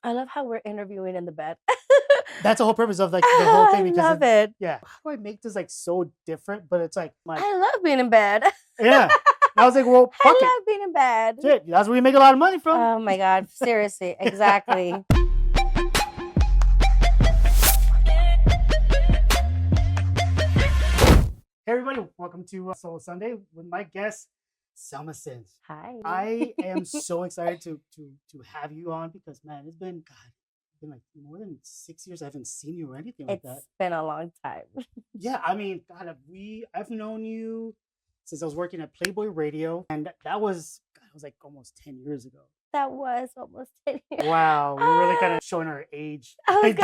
I love how we're interviewing in the bed. That's the whole purpose of like the whole thing. I Because love it. yeah, how do I make this like so different? But it's like I love being in bed. yeah. I was like, well, fuck I it. love being in bed. Shit, that's where you make a lot of money from. Oh my God. Seriously. Exactly. Hey everybody, welcome to Solo Sunday with my guest, Selma Sins. Hi. I am so excited to have you on because man, it's been like more than 6 years. I haven't seen you or anything like that. It's been a long time. Yeah, I mean, God, I've known you since I was working at Playboy Radio, and that was like almost 10 years ago. That was almost 10 years. Wow, we're really kind of showing our age. I was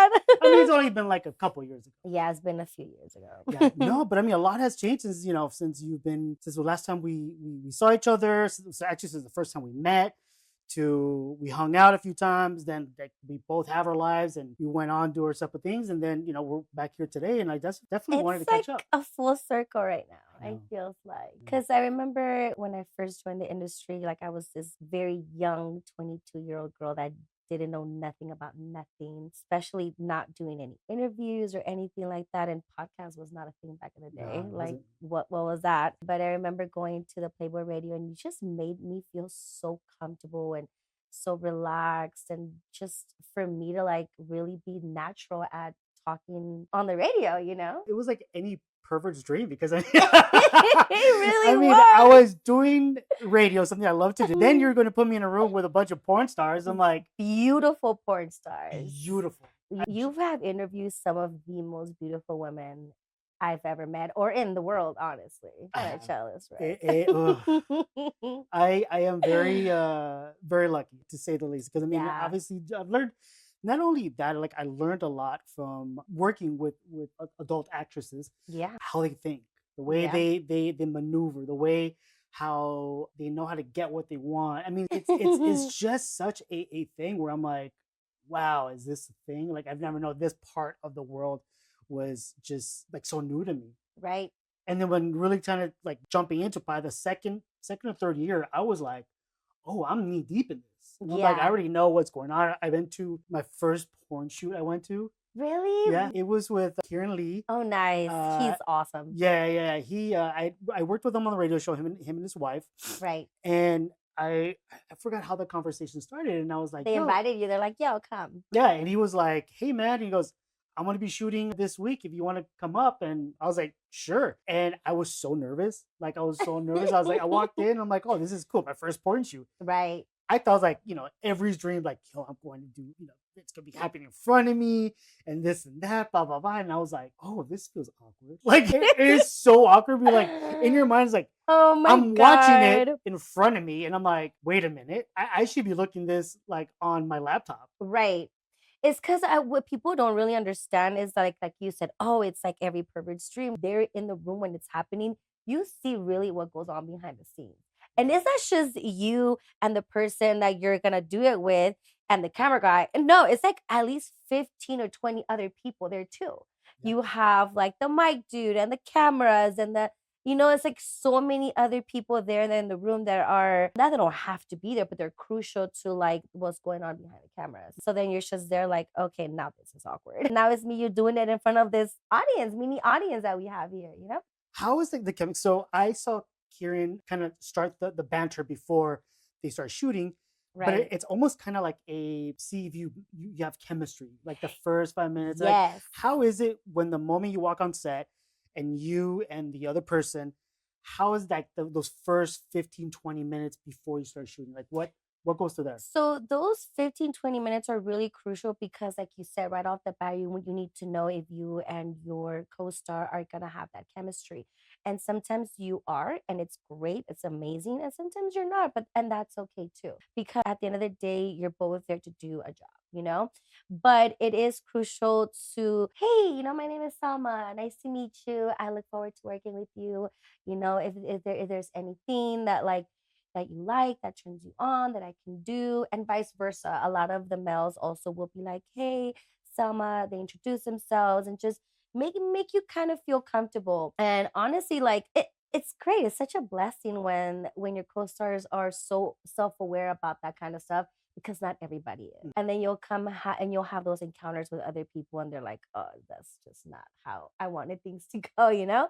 I mean, it's only been like a couple years ago. Yeah, it's been a few years ago. Yeah, no, but I mean, a lot has changed since since the last time we saw each other. So actually, since the first time we met, to we hung out a few times. Then like, we both have our lives, and we went on do our separate things. And then we're back here today, and I definitely wanted to catch up. It's like a full circle right now. I know. It feels like because I remember when I first joined the industry, like I was this very young 22-year-old girl that didn't know nothing about nothing, especially not doing any interviews or anything like that. And podcast was not a thing back in the No, day. it Like wasn't. what was that? But I remember going to the Playboy Radio, and you just made me feel so comfortable and so relaxed, and just for me to like really be natural at talking on the radio. It was like any pervert's dream because I It really I mean, was. I was doing radio, something I love to do. Then you're going to put me in a room with a bunch of porn stars. I'm like, Beautiful porn stars. beautiful. You've had interviewed some of the most beautiful women I've ever met, or in the world, honestly. Kind of jealous, right? I am very lucky to say the least because I mean Yeah. obviously I've learned not only that like I learned a lot from working with adult actresses Yeah. how they think, the way Yeah. they maneuver, the way how they know how to get what they want. I mean it's just such a thing where I'm like, wow, is this a thing? Like I've never known this part of the world was just like so new to me. Right. And then when really kind of like jumping into by the second or third year, I was like, oh, I'm knee deep in this. I'm like, I Yeah. already know what's going on. I went to my first porn shoot I went to. Really? Yeah, it was with Kieran Lee. Oh, nice. He's awesome. Yeah. He I worked with him on the radio show, him and his wife. Right. And I forgot how the conversation started, and I was like, They "Yo." invited you. They're like, yo, come. Yeah, and he was like, "Hey man," he goes, "I'm gonna be shooting this week if you want to come up." And I was like, "Sure." And I was so nervous. Like I was so nervous. I was like, I walked in, I'm like, "Oh, this is cool. My first porn shoot." Right. I thought it was like, every dream, like, yo, I'm going to do, it's gonna be happening in front of me and this and that, blah, blah, blah. And I was like, oh, this feels awkward. Like it is so awkward. Be like in your mind, it's like, Oh my I'm God. watching it in front of me, and I'm like, wait a minute, I should be looking this like on my laptop. Right. It's because what people don't really understand is that, like you said, oh, it's like every pervert's dream. They're in the room when it's happening. You see really what goes on behind the scenes. And it's not just you and the person that you're going to do it with and the camera guy. No, it's like at least 15 or 20 other people there too. Yeah. You have like the mic dude and the cameras and it's like so many other people there in the room that they don't have to be there, but they're crucial to like what's going on behind the cameras. So then you're just there like, okay, now this is awkward. Now it's me, you're doing it in front of this mini audience that we have here, How is the chemistry? So I saw Kieran kind of start the banter before they start shooting. Right. But it's almost kind of like see if you have chemistry, like the first 5 minutes. Yes. Like, how is it when the moment you walk on set and you and the other person, how is that those first 15, 20 minutes before you start shooting? Like what goes through there? So those 15, 20 minutes are really crucial because like you said, right off the bat, you need to know if you and your co-star are going to have that chemistry. And sometimes you are, and it's great, it's amazing. And sometimes you're not, and that's okay too. Because at the end of the day, you're both there to do a job, But it is crucial to, hey, my name is Selma. Nice to meet you. I look forward to working with you. If there's anything that like that you like, that turns you on, that I can do, and vice versa. A lot of the males also will be like, hey, Selma, they introduce themselves and just make you kind of feel comfortable. And honestly, like it's great. It's such a blessing when your co-stars are so self-aware about that kind of stuff, because not everybody is. And then you'll come and you'll have those encounters with other people, and they're like, "Oh, that's just not how I wanted things to go," you know.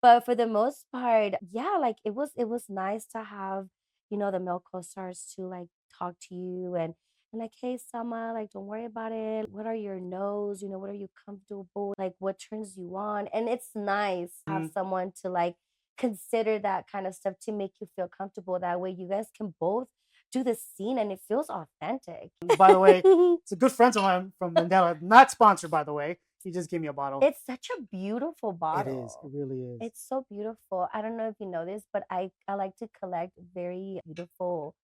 But for the most part, yeah, like it was nice to have, the male co-stars to like talk to you and like, hey, Selma, like, don't worry about it. What are your no's? What are you comfortable? Like, what turns you on? And it's nice to have Mhm. someone to like consider that kind of stuff to make you feel comfortable. That way, you guys can both do the scene and it feels authentic. By the way, it's a good friend of mine from Mandela. Not sponsored, by the way. He just gave me a bottle. It's such a beautiful It is. It bottle. really is. It's so beautiful. I don't know if you know this, but I like to collect very beautiful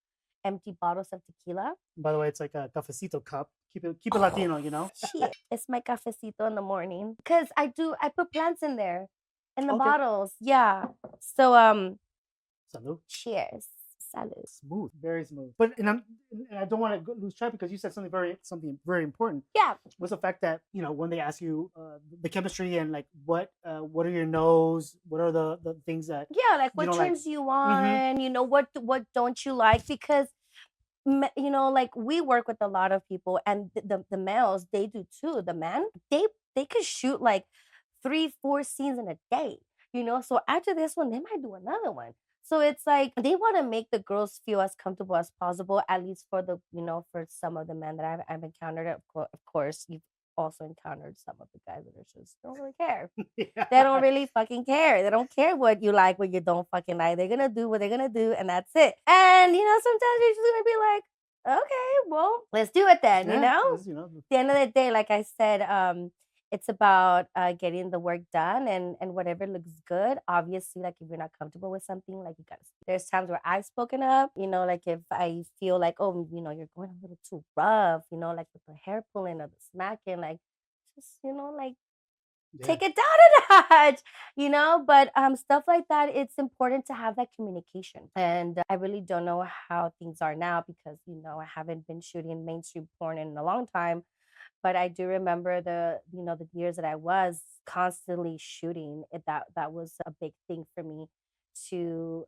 empty bottles of tequila. By the way, it's like a cafecito cup. Keep it Oh, Latino, you know. shit. It's my cafecito in the morning. Because I put plants in there in the Okay. bottles. Yeah. So Salud. cheers. Salud. Smooth, very smooth. But and I don't want to lose track because you said something very important. Yeah. Was the fact that when they ask you the chemistry and like what are your no's, what are the things that Yeah, like you what don't like. turns you Mm-hmm. on, what don't you like? Because like we work with a lot of people, and the males, they do too. The men, they could shoot like 3 4 scenes in a day, so after this one they might do another one. So it's like they want to make the girls feel as comfortable as possible, at least for for some of the men that I've encountered. Of course, you've also encountered some of the guys that are just don't really care. They don't really fucking care. They don't care what you like, what you don't fucking like. They're gonna do what they're gonna do, and that's it. And sometimes you're just gonna be like, okay, well, let's do it then. Yeah, At the end of the day, like I said, it's about getting the work done and whatever looks good. Obviously, like if you're not comfortable with something, like you gotta. There's times where I've spoken up. Like if I feel like, oh, you're going a little too rough. Like with the hair pulling or the smacking, like just like yeah. take it down a notch, but stuff like that, it's important to have that communication. And I really don't know how things are now because I haven't been shooting mainstream porn in a long time, but I do remember the years that I was constantly shooting it. That was a big thing for me to,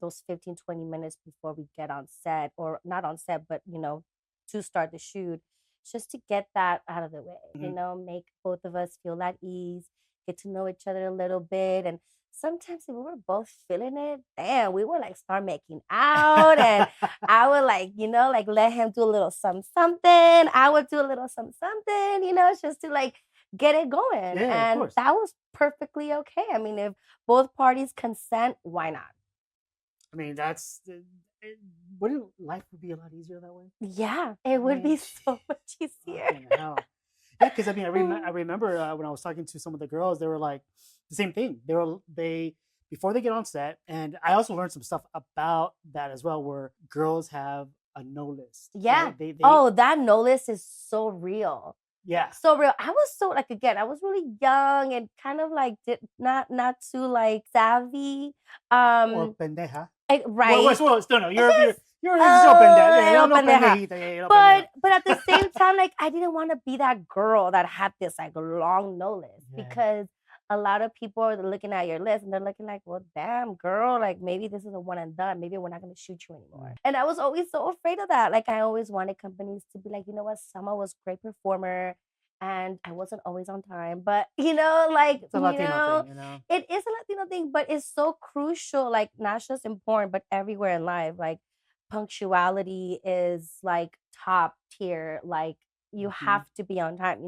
those 15 20 minutes before we get on set, or not on set, but to start the shoot, just to get that out of the way, Mhm. make both of us feel at ease, get to know each other a little bit. And sometimes if we were both feeling it, damn, we would like start making out. And I would like, like let him do a little something, something. I would do a little something, something, just to like get it going. Yeah, of And course. that was perfectly okay. I mean, if both parties consent, why not? I mean, wouldn't life would be a lot easier that way? Yeah, I it would be mean, so much easier. fucking hell. Yeah, because I mean, I remember when I was talking to some of the girls, they were like the same thing. They before they get on set, and I also learned some stuff about that as well, where girls have a no list. Yeah. Right? They Oh, that no list is so real. yeah. So real. I was so like, again, I was really young and kind of like not too like savvy. Or Um pendeja. right. Well, no, Just you're still pendeja. a Yeah, little no pendeja. pendejita. Yeah, no pendeja. But at the same time, like I didn't want to be that girl that had this like long no list, Yeah. because a lot of people are looking at your list and they're looking like, well, damn, girl, like maybe this is a one and done. Maybe we're not going to shoot you anymore. And I was always so afraid of that. Like I always wanted companies to be like, you know what, Selma was a great performer and I wasn't always on time. But, like, It's a Latino thing, you know. it is a Latino thing, but it's so crucial, like not just in porn, but everywhere in life. Like punctuality is like top tier. Like you have to be on time.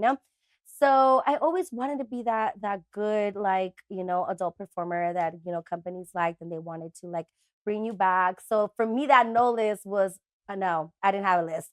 So I always wanted to be that good, like, adult performer that, companies liked and they wanted to like bring you back. So for me, that no list was no, I didn't have a list.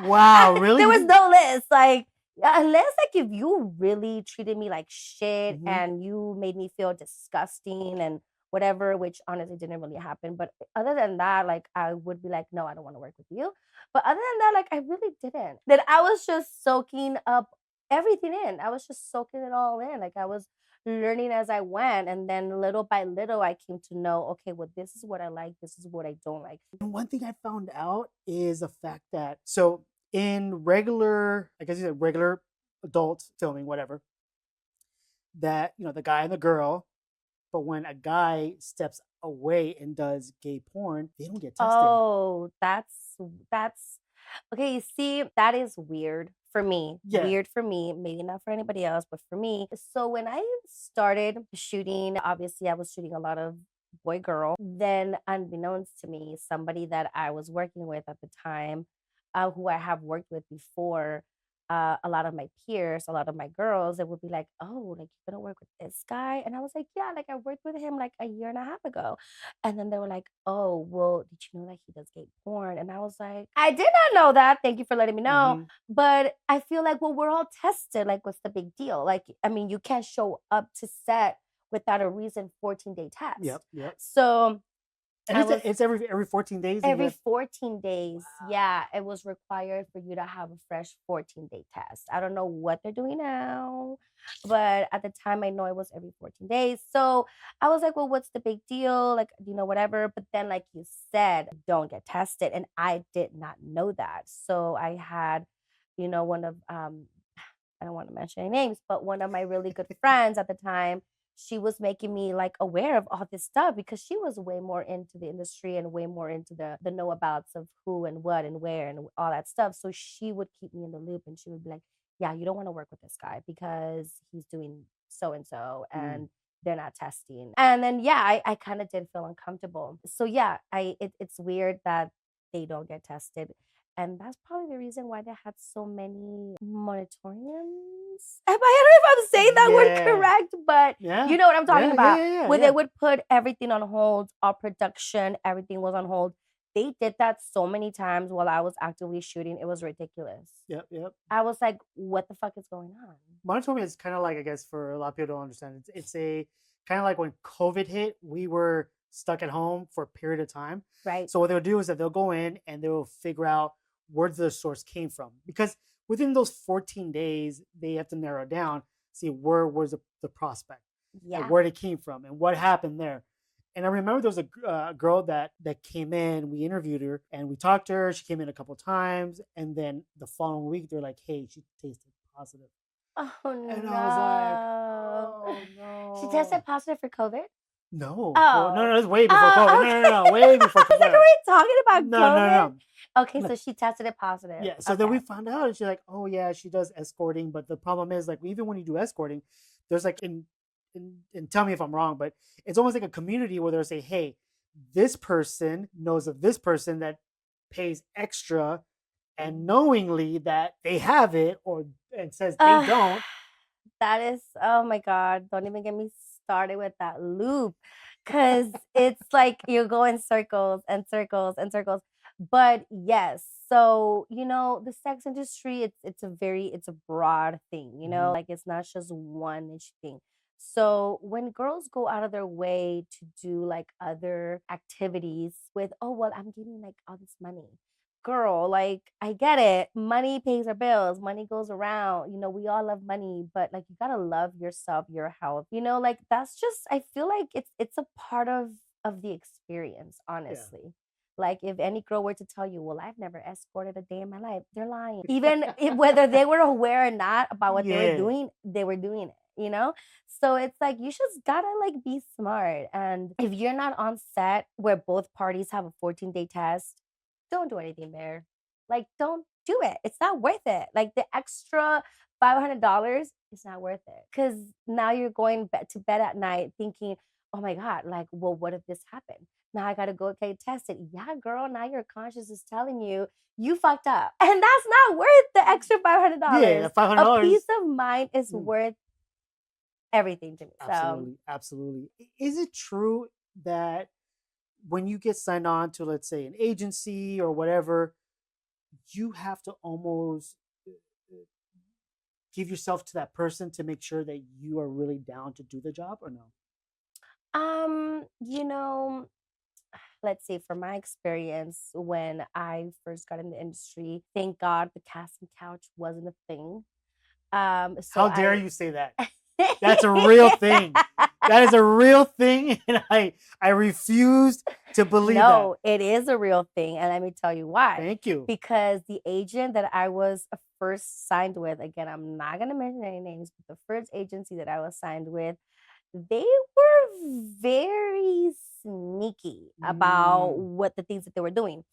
Wow, really? There was no list. Like, unless like if you really treated me like shit Mhm. and you made me feel disgusting and whatever, which honestly didn't really happen. But other than that, like I would be like, no, I don't want to work with you. But other than that, like I really didn't. Then I was just soaking up everything in. I was just soaking it all in. Like I was learning as I went. And then little by little, I came to know, okay, well, this is what I like. This is what I don't like. And one thing I found out is the fact that so in regular, I guess you said regular adult filming, whatever, that the guy and the girl, but when a guy steps away and does gay porn, they don't get tested. Oh, that's okay. You see, that is weird for me. Yeah. Weird for me. Maybe not for anybody else, but for me. So when I started shooting, obviously I was shooting a lot of boy girl. Then, unbeknownst to me, somebody that I was working with at the time, who I have worked with before, a lot of my peers, a lot of my girls, it would be like, "Oh, like you're gonna work with this guy?" And I was like, "Yeah, like I worked with him like a year and a half ago." And then they were like, "Oh, well, did you know that he does gay porn?" And I was like, "I did not know that. Thank you for letting me know." Mm-hmm. But I feel like, well, we're all tested. Like, what's the big deal? Like, I mean, you can't show up to set without a recent 14-day test. Yep. Yep. So And I was it's every 14 days that you every have. 14 days. Wow. Yeah, it was required for you to have a fresh 14-day test. I don't know what they're doing now, but at the time I know it was every 14 days. So I was like, well, what's the big deal? Like, whatever. But then, like you said, don't get tested. And I did not know that. So I had, one of I don't want to mention any names, but one of my really good friends at the time, she was making me like aware of all this stuff because she was way more into the industry and way more into the know abouts of who and what and where and all that stuff. So she would keep me in the loop and she would be like, "Yeah, you don't want to work with this guy because he's doing so and so Mm. and they're not testing." And then yeah, I kind of did feel uncomfortable. So yeah, it's weird that they don't get tested. And that's probably the reason why they had so many moratoriums. I don't know if I'm saying that word Yeah. correct, but you Yeah. know what I'm talking Yeah. Yeah. about. Yeah. Yeah. Where they Yeah. would put everything on hold, all production, everything was on hold. They did that so many times while I was actively shooting. It was ridiculous. Yep. Yep. I was like, what the fuck is going on? Monitoring is kind of like, I guess, for a lot of people don't understand. It's a kind of like when COVID hit, we were stuck at home for a period of time. Right? So what they'll do is that they'll go in and they'll figure out where the source came from, because within those 14 days they have to narrow down, see where was the prospect and Yeah. where it came from and what happened there. And I remember there was a girl that came in. We interviewed her and we talked to her. She came in a couple times, and then the following week they're like, "Hey, she tasted positive." Oh And I was like, no. "Oh She no, tested positive for COVID? no, for no, Oh. no, it's way before COVID. Oh, No, okay. no, no, way I before was like, are COVID. we talking about No, no, COVID? no, Okay, no. so she tested it positive. Yeah. So then Okay. we found out, and she's like, "Oh yeah, she does escorting." But the problem is, like, even when you do escorting, there's like and tell me if I'm wrong, but it's almost like a community where they'll say, "Hey, this person knows of this person that pays extra and knowingly that they have it, or and says they Uh, don't." that is, oh my God, don't even get me started with that loop because it's like you go in circles and circles and circles. But yes, so the sex industry, it's a broad thing, Mhm. like it's not just one niche thing. So when girls go out of their way to do like other activities with, oh well, I'm getting like all this money. Girl, like I get it. Money pays our bills. Money goes around. We all love money, but like you gotta love yourself, your health. Like that's just I feel like it's a part of the experience, Yeah. honestly. Like if any girl were to tell you, well, I've never escorted a day in my life, they're lying. Even if, whether they were aware or not about what Yeah. they were doing it. So it's like you just gotta like be smart. And if you're not on set where both parties have a 14-day test, don't do anything there. Like, don't do it. It's not worth it. Like the extra $500 is not worth it because now you're going to bed at night thinking, oh my God, like, well, what if this happened? Now I gotta go get tested. Yeah, girl. Now your conscience is telling you you fucked up, and that's not worth the extra five hundred Yeah. dollars. five hundred A peace dollars. of mind is Mm. worth everything to me. So Absolutely, absolutely. Is it true that when you get signed on to, let's say, an agency or whatever, you have to almost uh, give yourself to that person to make sure that you are really down to do the job, or no? um, you know, let's see, from my experience when I first got in the industry, thank God the casting couch wasn't a thing. So How dare I you say that? That's a real thing. That is a real thing, and I refused to believe that. No, it is a real thing. And let me tell you why. Thank you. Because the agent that I was first signed with, again, I'm not going to mention any names, but the first agency that I was signed with, they were very sneaky about Mm. what the things that they were doing.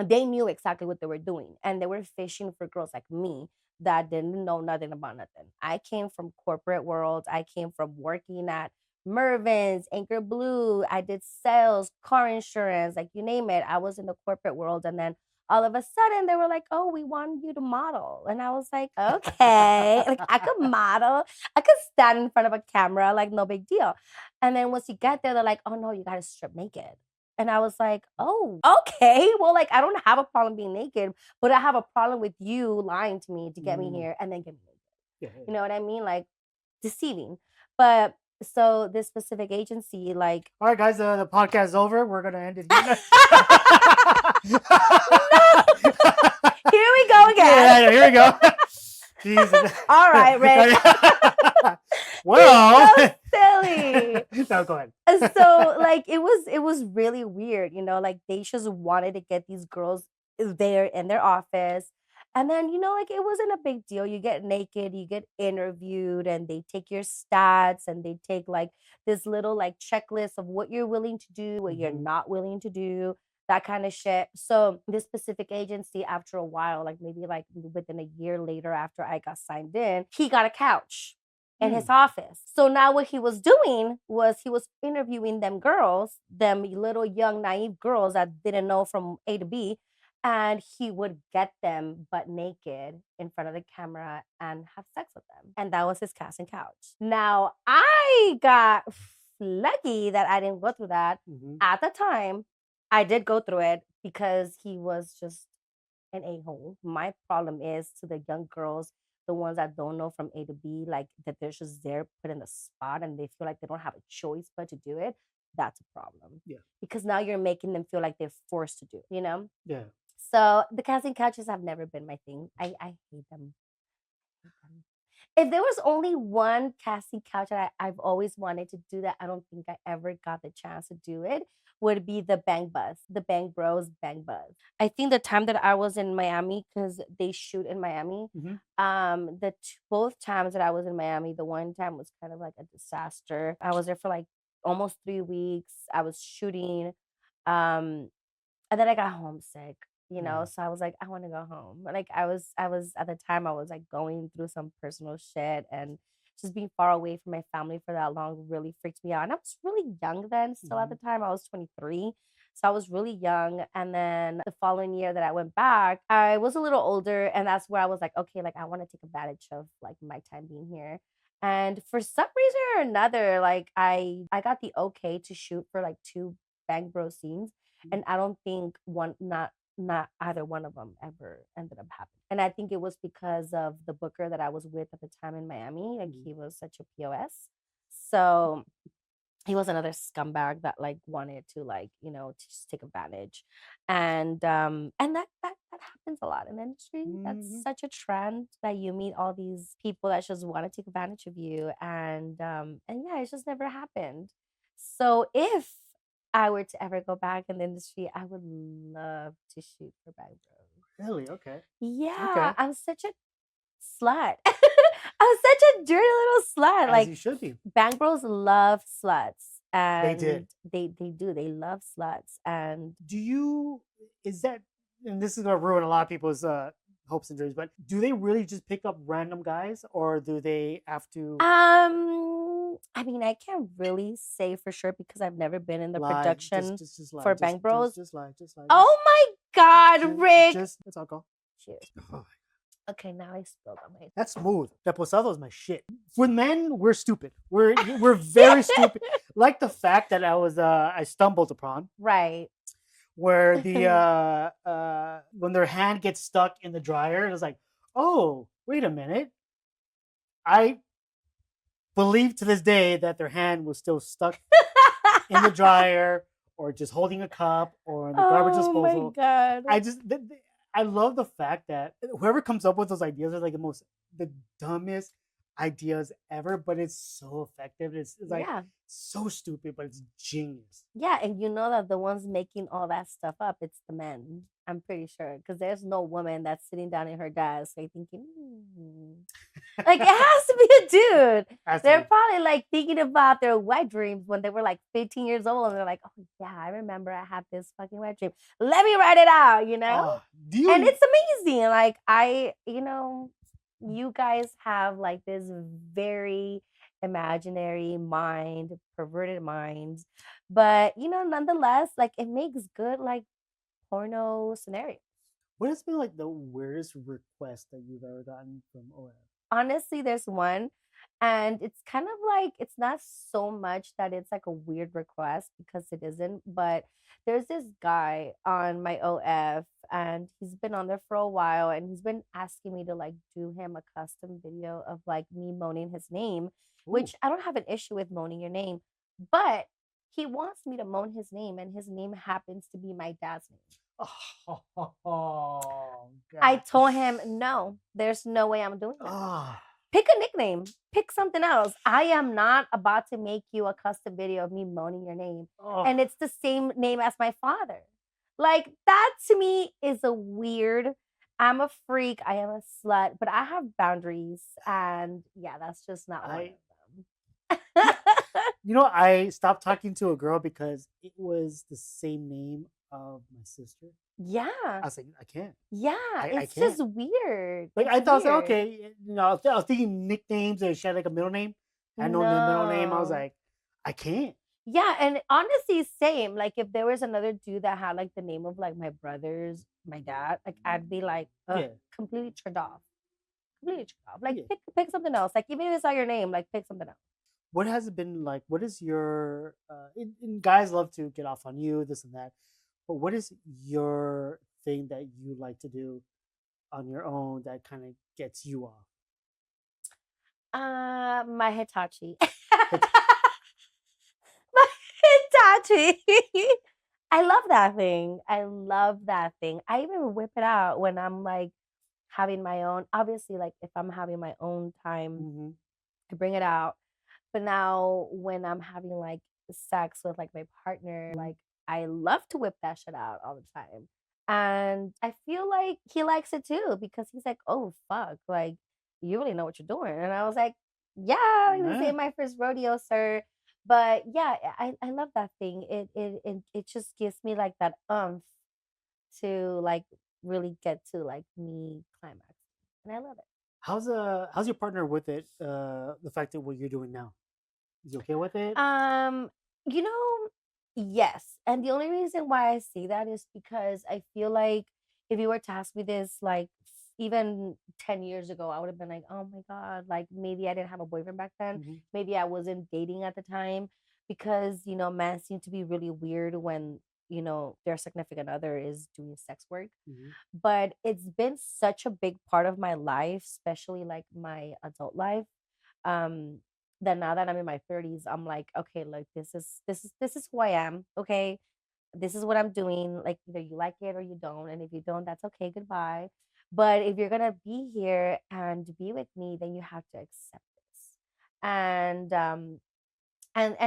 They knew exactly what they were doing, and they were fishing for girls like me that didn't know nothing about nothing. I came from corporate world. I came from working at Mervin's, Anchor Blue. I did sales, car insurance, like you name it. I was in the corporate world, and then all of a sudden they were like, "Oh, we want you to model," and I was like, "Okay." Like I could model, I could stand in front of a camera, like no big deal. And then once you get there, they're like, "Oh no, you got to strip naked." And I was like, "Oh, okay. Well, like I don't have a problem being naked, but I have a problem with you lying to me to get me Mm. here and then get me naked." Yeah, You yeah. know what I mean? Like deceiving. But so this specific agency, like All right, guys, the podcast is over. We're gonna end it here. no, here we go again. Yeah, here we go. Jesus. All right, Rick. Well, You're so silly. no, go ahead. So like it was really weird, like they just wanted to get these girls there in their office. And then like it wasn't a big deal. You get naked, you get interviewed, and they take your stats, and they take like this little like checklist of what you're willing to do, what you're Mhm. not willing to do, that kind of shit. So this specific agency, after a while, like maybe like within a year later after I got signed in, he got a couch in his Mm. office. So now what he was doing was he was interviewing them girls, them little young naive girls that didn't know from A to B, and he would get them butt naked in front of the camera and have sex with them. And that was his casting couch. Now I got lucky that I didn't go through that. Mhm. At the time, I did go through it because he was just an a-hole. My problem is to the young girls, the ones that don't know from A to B, like that they're just there put in the spot and they feel like they don't have a choice but to do it. That's a problem. Yeah. Because now you're making them feel like they're forced to do it. Yeah. So the casting couches have never been my thing. I hate them. I hate them. If there was only one casting couch that I've always wanted to do that I don't think I ever got the chance to do it, would be the Bang Bus, the Bang Bros Bang Bus. I think the time that I was in Miami, because they shoot in Miami, Mhm. both times that I was in Miami, the one time was kind of like a disaster. I was there for like almost 3 weeks. I was shooting. Um, and then I got homesick. Mm. So I was like, I want to go home. Like I was at the time I was like going through some personal shit, and just being far away from my family for that long really freaked me out. And I was really young then, still at the Mhm. time. I was 23. So I was really young. And then the following year that I went back, I was a little older, and that's where I was like, okay, like I want to take advantage of like my time being here. And for some reason or another, like I got the okay to shoot for like two Bang Bro scenes, and I don't think not either one of them ever ended up happening. And I think it was because of the booker that I was with at the time in Miami. Like Mhm. he was such a POS. So he was another scumbag that like wanted to like to just take advantage. And that happens a lot in the industry. That's Mhm. such a trend that you meet all these people that just want to take advantage of you. And yeah, it just never happened. So if I were to ever go back in the industry, I would love to shoot for Bag Bros. Really? Okay. Yeah, Okay. I'm such a slut. I'm such a dirty little slut. As Like you should be. Bang Bros love sluts, They did. and they do. They love sluts, and Do you? Is that? And this is gonna ruin a lot of people's hopes and dreams. But do they really just pick up random guys, or do they have to I mean, I can't really say for sure because I've never been in the lie? production Just lie. for Bang Bros. Just lie. Just lie. Oh my God, Rick! Just it's alcohol. Cheers. Okay, now I spilled on my. That's smooth. Reposado is my shit. For men, we're stupid. We're very stupid. Like the fact that I stumbled upon Right. where the when their hand gets stuck in the dryer, it was like, oh, wait a minute. I believe to this day that their hand was still stuck in the dryer or just holding a cup or in the garbage Oh my disposal. God. I love the fact that whoever comes up with those ideas are like the dumbest. ideas ever, but it's so effective. It's like Yeah. so stupid, but it's genius. Yeah, and you know that the ones making all that stuff up, it's the men. I'm pretty sure because there's no woman that's sitting down in her desk like thinking, like it has to be a dude. Has to They're be. probably like thinking about their wet dreams when they were like 15 years old, and they're like, "Oh yeah, I remember I had this fucking wet dream. Let me write it out," you know. Do And you? it's amazing. Like you guys have like this very imaginary mind, perverted minds, but nonetheless, like it makes good like porno scenarios. What has been like the weirdest request that you've ever gotten from OF? Honestly, there's one, and it's kind of like it's not so much that it's like a weird request because it isn't, but there's this guy on my OF, and he's been on there for a while, and he's been asking me to like do him a custom video of like me moaning his name, Ooh. which I don't have an issue with moaning your name, but he wants me to moan his name, and his name happens to be my dad's name. Oh, I God. told him, no, there's no way I'm doing that. Ah. Pick a nickname, pick something else. I am not about to make you a custom video of me moaning your name. Oh. And it's the same name as my father. Like, that to me is a weird. I'm a freak. I am a slut, but I have boundaries. And yeah, that's just not one I of them. I stopped talking to a girl because it was the same name of my sister. Yeah. I was like, I can't. Yeah. I It's just can't. weird. Like It's I thought, I was like, weird. okay, I was thinking nicknames and she had like a middle name. I had no middle name. I was No. like, I can't. Yeah, and honestly, same. Like if there was another dude that had like the name of like my brothers, my dad, like I'd be like, ugh, Yeah, completely turned off. Completely turned off. Like yeah. pick something else. Like even if it's not your name, like pick something else. What has it been like? What is your and guys love to get off on you, this and that. But what is your thing that you like to do on your own that kind of gets you off? My Hitachi. Hit- My Hitachi. I love that thing. I love that thing. I even whip it out when I'm like having my own. Obviously, like if I'm having my own time, Mhm. I bring it out. But now when I'm having like sex with like my partner, Mhm. like I love to whip that shit out all the time. And I feel like he likes it too because he's like, "Oh fuck, like you really know what you're doing." And I was like, "Yeah, this Yeah. ain't my first rodeo, sir." But yeah, I love that thing. It just gives me like that to like really get to like me climax. And I love it. How's your partner with it? The fact that what you're doing now, is he okay with it? Um, you know, yes. And the only reason why I say that is because I feel like if you were to ask me this like even 10 years ago, I would have been like, oh my God, like maybe I didn't have a boyfriend back then. Mhm. Maybe I wasn't dating at the time because, men seem to be really weird when, their significant other is doing sex work. Mhm. But it's been such a big part of my life, especially like my adult life, um that now that I'm in my 30s, I'm like, okay, like this is who I am. Okay, this is what I'm doing. Like either you like it or you don't, and if you don't, that's okay, goodbye. But if you're gonna be here and be with me, then you have to accept this. And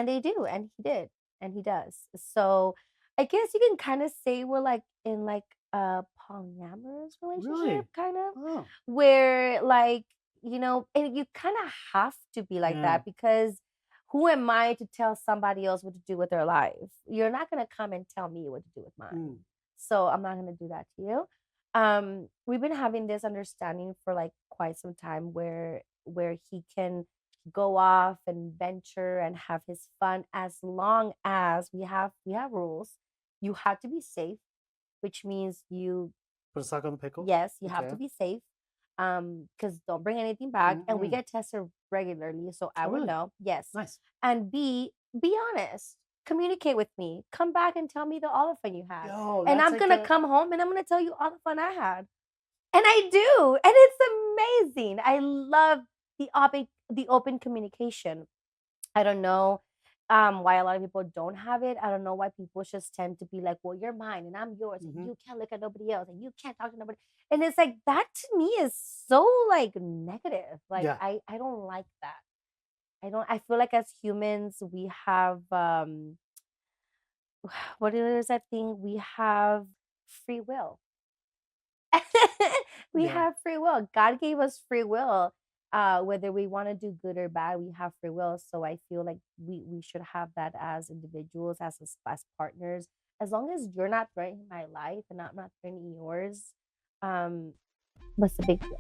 they do, and he did, and he does. So I guess you can kind of say we're like in like a polyamorous relationship, Really? kind of, Oh, where like, and you kind of have to be like yeah. that because who am I to tell somebody else what to do with their life? You're not gonna come and tell me what to do with Mm. mine. So I'm not gonna do that to you. We've been having this understanding for like quite some time where he can go off and venture and have his fun as long as we have rules. You have to be safe, which means Put a sock on the pickle. yes, you have to Okay. be safe. Because don't bring anything back, and we Mm-mm. get tested regularly, so I Oh, would really? know. Yes, Nice. and be honest. Communicate with me. Come back and tell me all the fun you had, Yo, and that's I'm like gonna a come home and I'm gonna tell you all the fun I had. And I do. And it's amazing. I love the open communication. I don't know Why a lot of people don't have it. I don't know why people just tend to be like, well, you're mine and I'm yours and Hmm. you can't look at nobody else and you can't talk to nobody. And it's like that to me is so like negative. Like Yeah. I don't like that. I feel like as humans we have what is that thing? We have free will. We Yeah. have free will. God gave us free will. Whether we want to do good or bad, we have free will. So I feel like we should have that as individuals, as partners. As long as you're not threatening my life and I'm not threatening yours, what's the big deal?